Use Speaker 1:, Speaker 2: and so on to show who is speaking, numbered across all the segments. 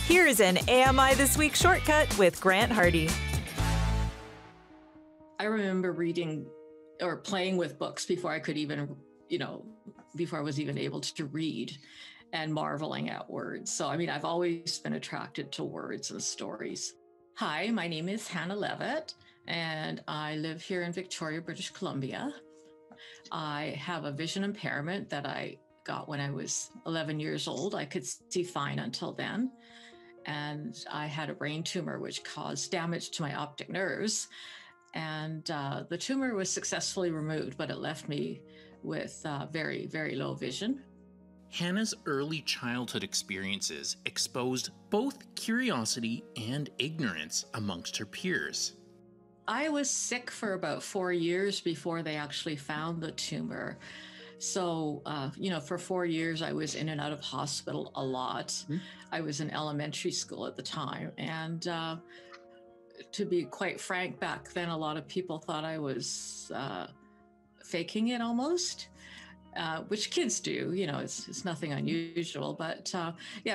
Speaker 1: Here's an AMI This Week shortcut with Grant Hardy.
Speaker 2: I remember reading or playing with books before I could even, before I was even able to read, and marveling at words. So, I've always been attracted to words and stories. Hi, my name is Hanna Leavitt, and I live here in Victoria, British Columbia. I have a vision impairment that I got when I was 11 years old. I could see fine until then. And I had a brain tumor which caused damage to my optic nerves. And the tumor was successfully removed, but it left me with very, very low vision.
Speaker 3: Hanna's early childhood experiences exposed both curiosity and ignorance amongst her peers.
Speaker 2: I was sick for about 4 years before they actually found the tumor. So, for 4 years, I was in and out of hospital a lot. Mm-hmm. I was in elementary school at the time. And to be quite frank, back then, a lot of people thought I was faking it almost, which kids do, it's nothing unusual. But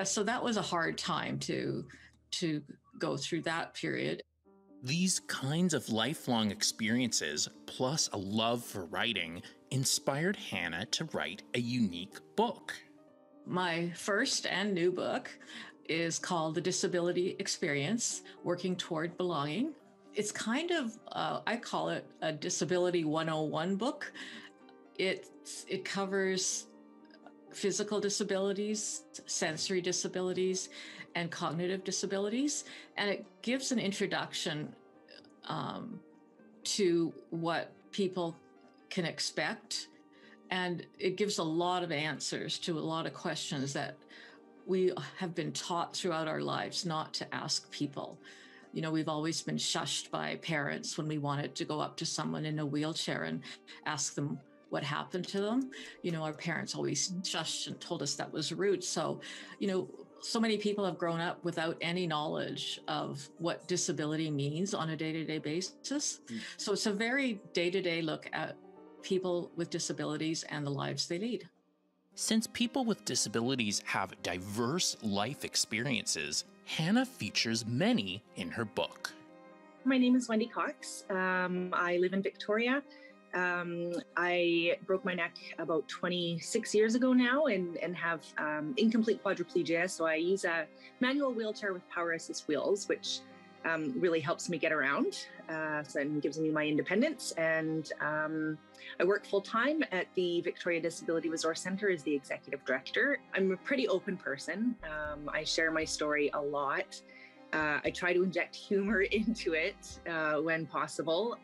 Speaker 2: so that was a hard time to go through that period.
Speaker 3: These kinds of lifelong experiences, plus a love for writing, inspired Hanna to write a unique book.
Speaker 2: My first and new book is called The Disability Experience, Working Toward Belonging. It's kind of, I call it a Disability 101 book. It covers physical disabilities, sensory disabilities, and cognitive disabilities. And it gives an introduction to what people can expect. And it gives a lot of answers to a lot of questions that we have been taught throughout our lives not to ask people. We've always been shushed by parents when we wanted to go up to someone in a wheelchair and ask them what happened to them. Our parents always shushed and told us that was rude. So, so many people have grown up without any knowledge of what disability means on a day-to-day basis. So it's a very day-to-day look at people with disabilities and the lives they lead.
Speaker 3: Since people with disabilities have diverse life experiences, Hanna features many in her book.
Speaker 4: My name is Wendy Cox. I live in Victoria. I broke my neck about 26 years ago now and have incomplete quadriplegia. So I use a manual wheelchair with power assist wheels, which really helps me get around. So it gives me my independence. And I work full time at the Victoria Disability Resource Centre as the executive director. I'm a pretty open person. I share my story a lot. I try to inject humor into it when possible.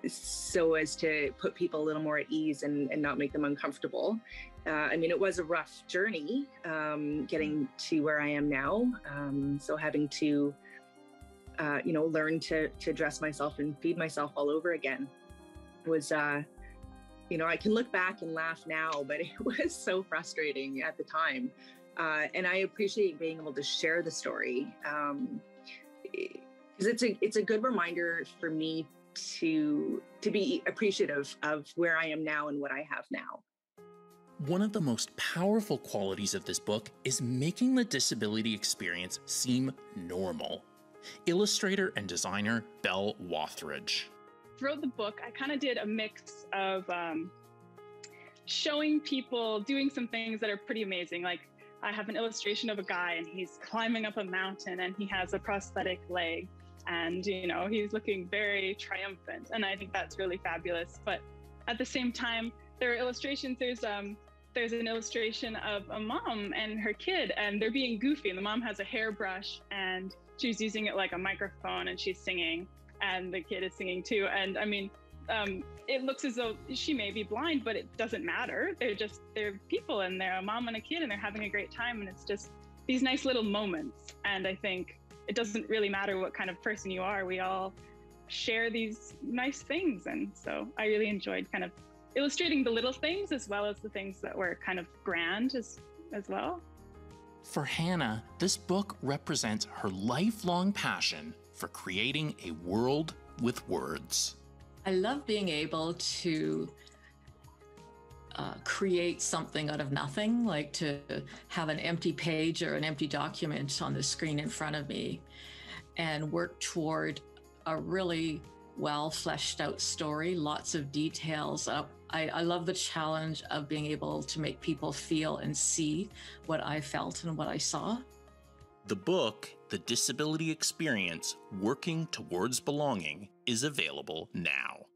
Speaker 4: So as to put people a little more at ease and not make them uncomfortable. It was a rough journey getting to where I am now. So having to, learn to dress myself and feed myself all over again was, I can look back and laugh now, but it was so frustrating at the time. And I appreciate being able to share the story because it's a good reminder for me to be appreciative of where I am now and what I have now.
Speaker 3: One of the most powerful qualities of this book is making the disability experience seem normal. Illustrator and designer Belle Wathridge.
Speaker 5: Throughout the book, I kind of did a mix of showing people doing some things that are pretty amazing. Like I have an illustration of a guy and he's climbing up a mountain and he has a prosthetic leg. And, he's looking very triumphant. And I think that's really fabulous. But at the same time, there are illustrations. There's an illustration of a mom and her kid, and they're being goofy. And the mom has a hairbrush and she's using it like a microphone and she's singing. And the kid is singing too. And it looks as though she may be blind, but it doesn't matter. They're people and they're a mom and a kid and they're having a great time. And it's just these nice little moments. And I think it doesn't really matter what kind of person you are. We all share these nice things. And so I really enjoyed kind of illustrating the little things as well as the things that were kind of grand as well.
Speaker 3: For Hanna, this book represents her lifelong passion for creating a world with words.
Speaker 2: I love being able to create something out of nothing, like to have an empty page or an empty document on the screen in front of me and work toward a really well fleshed out story, lots of details. I love the challenge of being able to make people feel and see what I felt and what I saw.
Speaker 3: The book, The Disability Experience: Working Towards Belonging, is available now.